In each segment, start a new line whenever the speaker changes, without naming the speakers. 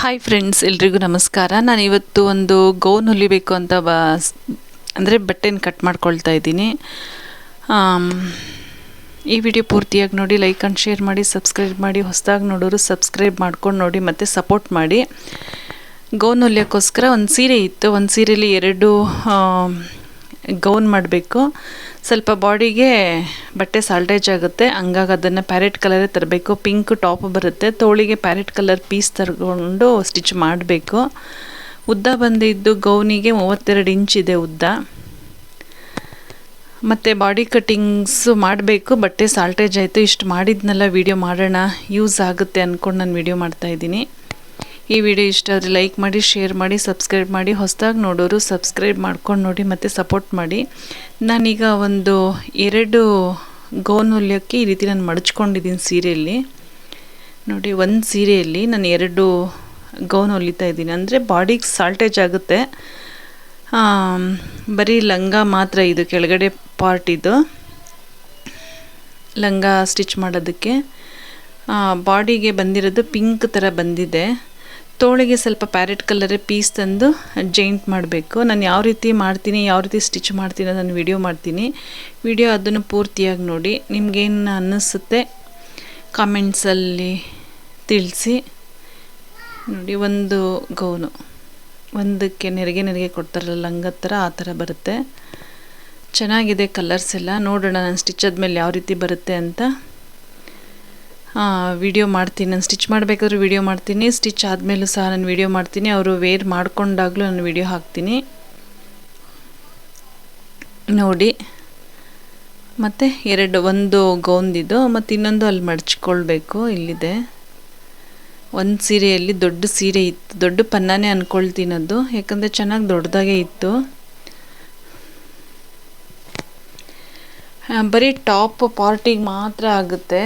Hi friends, ಎಲ್ರಿಗೂ ನಮಸ್ಕಾರ. ನಾನು ಇವತ್ತು ಒಂದು ಗೌನ್ ಹೊಲಿಬೇಕು ಅಂತ ಅಂದರೆ ಬಟ್ಟೆನ ಕಟ್ ಮಾಡ್ಕೊಳ್ತಾ ಇದ್ದೀನಿ. ಈ ವಿಡಿಯೋ ಪೂರ್ತಿಯಾಗಿ ನೋಡಿ, ಲೈಕ್ ಆ್ಯಂಡ್ ಶೇರ್ ಮಾಡಿ, ಸಬ್ಸ್ಕ್ರೈಬ್ ಮಾಡಿ. ಹೊಸದಾಗಿ ನೋಡೋರು ಸಬ್ಸ್ಕ್ರೈಬ್ ಮಾಡ್ಕೊಂಡು ನೋಡಿ ಮತ್ತು ಸಪೋರ್ಟ್ ಮಾಡಿ. ಗೌನ್ ಹೊಲಿಯೋಕ್ಕೋಸ್ಕರ ಒಂದು ಸೀರೆ ಇತ್ತು. ಒಂದು ಸೀರೆಯಲ್ಲಿ 2 ಗೌನ್ ಮಾಡಬೇಕು. ಸ್ವಲ್ಪ ಬಾಡಿಗೆ ಬಟ್ಟೆ ಸಾಲ್ಟೇಜ್ ಆಗುತ್ತೆ, ಹಂಗಾಗಿ ಅದನ್ನು ಪ್ಯಾರೆಟ್ ಕಲರೇ ತರಬೇಕು. ಪಿಂಕ್ ಟಾಪ್ ಬರುತ್ತೆ, ತೋಳಿಗೆ ಪ್ಯಾರೆಟ್ ಕಲರ್ ಪೀಸ್ ತಗೊಂಡು ಸ್ಟಿಚ್ ಮಾಡಬೇಕು. ಉದ್ದ ಬಂದಿದ್ದು ಗೌನಿಗೆ 32 ಇಂಚ್ ಇದೆ ಉದ್ದ. ಮತ್ತು ಬಾಡಿ ಕಟ್ಟಿಂಗ್ಸು ಮಾಡಬೇಕು. ಬಟ್ಟೆ ಸಾಲ್ಟೇಜ್ ಆಯಿತು. ಇಷ್ಟು ಮಾಡಿದ್ನೆಲ್ಲ ವೀಡಿಯೋ ಮಾಡೋಣ, ಯೂಸ್ ಆಗುತ್ತೆ ಅಂದ್ಕೊಂಡು ನಾನು ವೀಡಿಯೋ ಮಾಡ್ತಾಯಿದ್ದೀನಿ. ಈ ವಿಡಿಯೋ ಇಷ್ಟ ಆದರೆ ಲೈಕ್ ಮಾಡಿ, ಶೇರ್ ಮಾಡಿ, ಸಬ್ಸ್ಕ್ರೈಬ್ ಮಾಡಿ. ಹೊಸದಾಗಿ ನೋಡೋರು ಸಬ್ಸ್ಕ್ರೈಬ್ ಮಾಡ್ಕೊಂಡು ನೋಡಿ ಮತ್ತು ಸಪೋರ್ಟ್ ಮಾಡಿ. ನಾನೀಗ ಒಂದು 2 ಗೌನ್ ಹೊಲಿಯೋಕ್ಕೆ ಈ ರೀತಿ ನಾನು ಮಡಚ್ಕೊಂಡಿದ್ದೀನಿ ಸೀರೆಯಲ್ಲಿ. ನೋಡಿ, ಒಂದು ಸೀರೆಯಲ್ಲಿ ನಾನು 2 ಗೌನ್ ಹೊಲಿತಾ ಇದ್ದೀನಿ. ಅಂದರೆ ಬಾಡಿಗೆ ಸಾಲ್ಟೇಜ್ ಆಗುತ್ತೆ. ಬರೀ ಲಂಗ ಮಾತ್ರ ಇದು, ಕೆಳಗಡೆ ಪಾರ್ಟ್ ಇದು ಲಂಗ ಸ್ಟಿಚ್ ಮಾಡೋದಕ್ಕೆ. ಬಾಡಿಗೆ ಬಂದಿರೋದು ಪಿಂಕ್ ಥರ ಬಂದಿದೆ. ತೋಳಿಗೆ ಸ್ವಲ್ಪ ಪ್ಯಾರೆಟ್ ಕಲರೇ ಪೀಸ್ ತಂದು ಜೈಂಟ್ ಮಾಡಬೇಕು. ನಾನು ಯಾವ ರೀತಿ ಮಾಡ್ತೀನಿ, ಯಾವ ರೀತಿ ಸ್ಟಿಚ್ ಮಾಡ್ತೀನಿ ನಾನು ವಿಡಿಯೋ ಮಾಡ್ತೀನಿ. ವಿಡಿಯೋ ಅದನ್ನು ಪೂರ್ತಿಯಾಗಿ ನೋಡಿ. ನಿಮಗೇನು ಅನ್ನಿಸುತ್ತೆ ಕಾಮೆಂಟ್ಸಲ್ಲಿ ತಿಳಿಸಿ. ನೋಡಿ, ಒಂದು ಗೌನು ಒಂದಕ್ಕೆ ನೆರಿಗೆ ಕೊಡ್ತಾರಲ್ಲ ಲಂಗದ ಥರ, ಆ ಥರ ಬರುತ್ತೆ. ಚೆನ್ನಾಗಿದೆ ಕಲರ್ಸ್ ಎಲ್ಲ. ನೋಡೋಣ ನಾನು ಸ್ಟಿಚ್ ಆದಮೇಲೆ ಯಾವ ರೀತಿ ಬರುತ್ತೆ ಅಂತ ವಿಡಿಯೋ ಮಾಡ್ತೀನಿ. ನಾನು ಸ್ಟಿಚ್ ಮಾಡಬೇಕಾದ್ರೂ ವಿಡಿಯೋ ಮಾಡ್ತೀನಿ, ಸ್ಟಿಚ್ ಆದಮೇಲೂ ಸಹ ನಾನು ವಿಡಿಯೋ ಮಾಡ್ತೀನಿ. ಅವರು ವೇರ್ ಮಾಡ್ಕೊಂಡಾಗಲೂ ನಾನು ವಿಡಿಯೋ ಹಾಕ್ತೀನಿ ನೋಡಿ. ಮತ್ತು ಒಂದು ಗೌನ್ದಿದ್ದು ಮತ್ತು ಇನ್ನೊಂದು ಅಲ್ಲಿ ಮಡಚ್ಕೊಳ್ಬೇಕು. ಇಲ್ಲಿದೆ ಒಂದು ಸೀರೆಯಲ್ಲಿ ದೊಡ್ಡ ಸೀರೆ ಇತ್ತು, ದೊಡ್ಡ ಪನ್ನಾನೇ ಅಂದ್ಕೊಳ್ತೀನಿ ಅದು, ಯಾಕಂದರೆ ಚೆನ್ನಾಗಿ ದೊಡ್ಡದಾಗೇ ಇತ್ತು. ಬರೀ ಟಾಪ್ ಪಾರ್ಟಿಗೆ ಮಾತ್ರ ಆಗುತ್ತೆ.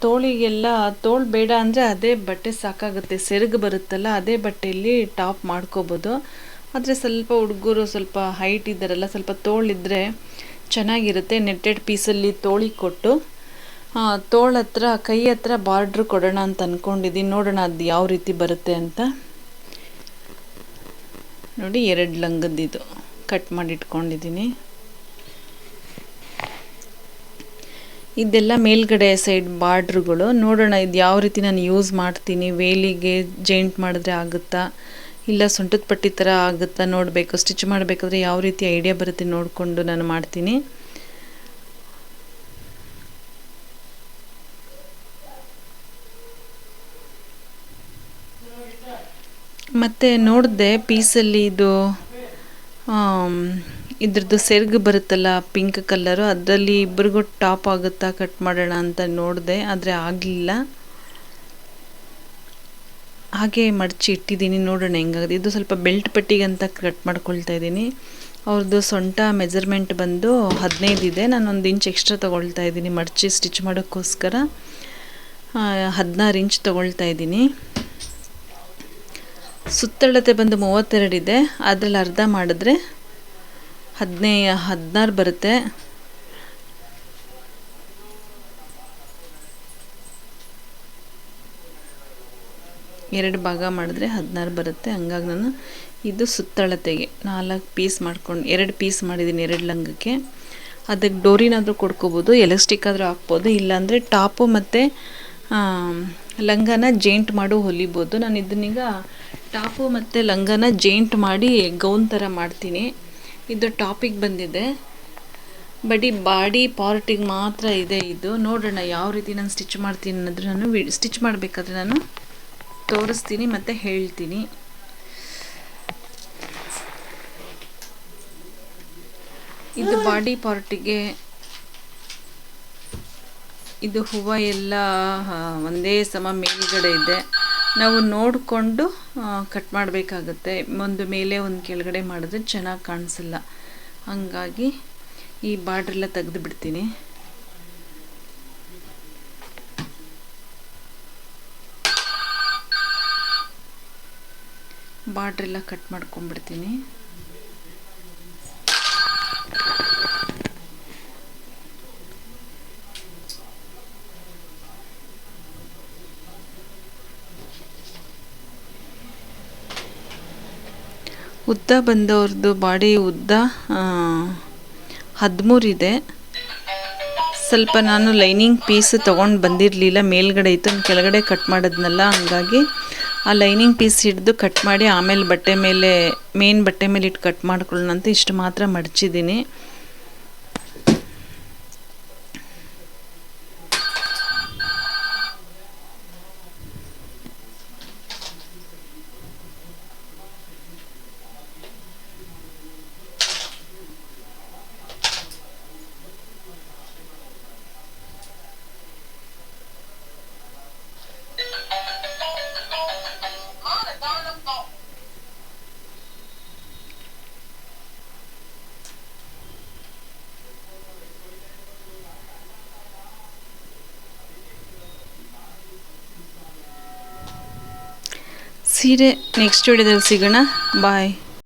ತೋಳಿಗೆಲ್ಲ ತೋಳು ಬೇಡ ಅಂದರೆ ಅದೇ ಬಟ್ಟೆ ಸಾಕಾಗುತ್ತೆ. ಸೆರಗು ಬರುತ್ತಲ್ಲ, ಅದೇ ಬಟ್ಟೆಯಲ್ಲಿ ಟಾಪ್ ಮಾಡ್ಕೋಬೋದು. ಆದರೆ ಸ್ವಲ್ಪ ಹುಡುಗರು ಸ್ವಲ್ಪ ಹೈಟ್ ಇದ್ದಾರಲ್ಲ, ಸ್ವಲ್ಪ ತೋಳಿದ್ರೆ ಚೆನ್ನಾಗಿರುತ್ತೆ. ನೆಟ್ಟೆಡ್ ಪೀಸಲ್ಲಿ ತೋಳಿಗೆ ಕೊಟ್ಟು ತೋಳ ಹತ್ರ, ಕೈ ಹತ್ರ ಬಾರ್ಡ್ರ್ ಕೊಡೋಣ ಅಂತ ಅಂದ್ಕೊಂಡಿದ್ದೀನಿ. ನೋಡೋಣ ಅದು ಯಾವ ರೀತಿ ಬರುತ್ತೆ ಅಂತ. ನೋಡಿ, 2 ಲಂಗದ್ದಿದು ಕಟ್ ಮಾಡಿ ಇಟ್ಕೊಂಡಿದ್ದೀನಿ. ಇದೆಲ್ಲ ಮೇಲ್ಗಡೆ ಸೈಡ್ ಬಾರ್ಡ್ರುಗಳು. ನೋಡೋಣ ಇದು ಯಾವ ರೀತಿ ನಾನು ಯೂಸ್ ಮಾಡ್ತೀನಿ. ವೇಲಿಗೆ ಜೈಂಟ್ ಮಾಡಿದ್ರೆ ಆಗುತ್ತಾ, ಇಲ್ಲ ಸೊಂಟದ ಪಟ್ಟಿ ಥರ ಆಗುತ್ತಾ ನೋಡಬೇಕು. ಸ್ಟಿಚ್ ಮಾಡಬೇಕಾದ್ರೆ ಯಾವ ರೀತಿ ಐಡಿಯಾ ಬರುತ್ತೆ ನೋಡಿಕೊಂಡು ನಾನು ಮಾಡ್ತೀನಿ. ಮತ್ತು ನೋಡಿದೆ ಪೀಸಲ್ಲಿ ಇದ್ರದ್ದು ಸೆರಗು ಬರುತ್ತಲ್ಲ ಪಿಂಕ್ ಕಲರು, ಅದರಲ್ಲಿ ಇಬ್ಬರಿಗೂ ಟಾಪ್ ಆಗುತ್ತಾ ಕಟ್ ಮಾಡೋಣ ಅಂತ ನೋಡಿದೆ, ಆದರೆ ಆಗಲಿಲ್ಲ. ಹಾಗೆ ಮಡಚಿ ಇಟ್ಟಿದ್ದೀನಿ. ನೋಡೋಣ ಹೆಂಗಾಗುತ್ತೆ. ಇದು ಸ್ವಲ್ಪ ಬೆಲ್ಟ್ ಪಟ್ಟಿಗಂತ ಕಟ್ ಮಾಡ್ಕೊಳ್ತಾ ಇದ್ದೀನಿ. ಅವ್ರದ್ದು ಸೊಂಟ ಮೆಜರ್ಮೆಂಟ್ ಬಂದು 15 ಇದೆ. ನಾನು 1 ಇಂಚ್ ಎಕ್ಸ್ಟ್ರಾ ತೊಗೊಳ್ತಾ ಇದ್ದೀನಿ ಮಡಚಿ ಸ್ಟಿಚ್ ಮಾಡೋಕ್ಕೋಸ್ಕರ. 16 ಇಂಚ್ ತೊಗೊಳ್ತಾ ಇದ್ದೀನಿ. ಸುತ್ತಳತೆ ಬಂದು 32 ಇದೆ. ಅದರಲ್ಲಿ ಅರ್ಧ ಮಾಡಿದ್ರೆ 16 ಬರುತ್ತೆ. ಎರಡು ಭಾಗ ಮಾಡಿದ್ರೆ 16 ಬರುತ್ತೆ. ಹಂಗಾಗಿ ನಾನು ಇದು ಸುತ್ತಳತೆಗೆ 4 ಪೀಸ್ ಮಾಡ್ಕೊಂಡು 2 ಪೀಸ್ ಮಾಡಿದ್ದೀನಿ 2 ಲಂಗಕ್ಕೆ. ಅದಕ್ಕೆ ಡೋರಿನಾದರೂ ಕೊಡ್ಕೋಬೋದು, ಎಲಾಸ್ಟಿಕ್ ಆದರೂ ಹಾಕ್ಬೋದು, ಇಲ್ಲಾಂದರೆ ಟಾಪು ಮತ್ತು ಲಂಗನ ಜೈಂಟ್ ಮಾಡು ಹೊಲಿಬೋದು. ನಾನು ಇದನ್ನೀಗ ಟಾಪು ಮತ್ತು ಲಂಗನ ಜೈಂಟ್ ಮಾಡಿ ಗೌನ್ ಥರ ಮಾಡ್ತೀನಿ. ಇದು ಟಾಪಿಗೆ ಬಂದಿದೆ, ಬಾಡಿ ಪಾರ್ಟಿಗೆ ಮಾತ್ರ ಇದೆ ಇದು. ನೋಡೋಣ ಯಾವ ರೀತಿ ನಾನು ಸ್ಟಿಚ್ ಮಾಡ್ತೀನಿ ಅನ್ನೋದು ನಾನು ಸ್ಟಿಚ್ ಮಾಡಬೇಕಾದ್ರೆ ನಾನು ತೋರಿಸ್ತೀನಿ ಮತ್ತು ಹೇಳ್ತೀನಿ. ಇದು ಬಾಡಿ ಪಾರ್ಟಿಗೆ ಇದು ಹೂವು ಎಲ್ಲ ಒಂದೇ ಸಮ ಮೇಲ್ಗಡೆ ಇದೆ. ನಾವು ನೋಡಿಕೊಂಡು ಕಟ್ ಮಾಡಬೇಕಾಗುತ್ತೆ. ಒಂದು ಮೇಲೆ ಒಂದು ಕೆಳಗಡೆ ಮಾಡಿದ್ರೆ ಚೆನ್ನಾಗಿ ಕಾಣಿಸಲ್ಲ. ಹಾಗಾಗಿ ಈ ಬಾರ್ಡ್ರೆಲ್ಲ ತೆಗೆದು ಬಿಡ್ತೀನಿ. ಬಾರ್ಡ್ರೆಲ್ಲ ಕಟ್ ಮಾಡ್ಕೊಂಡ್ಬಿಡ್ತೀನಿ. ಉದ್ದ ಬಂದವ್ರದ್ದು ಬಾಡಿ ಉದ್ದ 13 ಇದೆ. ಸ್ವಲ್ಪ ನಾನು ಲೈನಿಂಗ್ ಪೀಸ್ ತೊಗೊಂಡು ಬಂದಿರಲಿಲ್ಲ, ಮೇಲ್ಗಡೆ ಇತ್ತು, ಕೆಳಗಡೆ ಕಟ್ ಮಾಡಿದ್ನಲ್ಲ, ಹಂಗಾಗಿ ಆ ಲೈನಿಂಗ್ ಪೀಸ್ ಹಿಡಿದು ಕಟ್ ಮಾಡಿ ಆಮೇಲೆ ಬಟ್ಟೆ ಮೇಲೆ ಮೇನ್ ಬಟ್ಟೆ ಮೇಲೆ ಇಟ್ಟು ಕಟ್ ಮಾಡ್ಕೊಳ್ಳೋಣ ಅಂತ ಇಷ್ಟು ಮಾತ್ರ ಮಡಚಿದ್ದೀನಿ. ಸೀರೆ ನೆಕ್ಸ್ಟ್ ವಿಡಿಯೋದಲ್ಲಿ ಸಿಗೋಣ. ಬಾಯ್.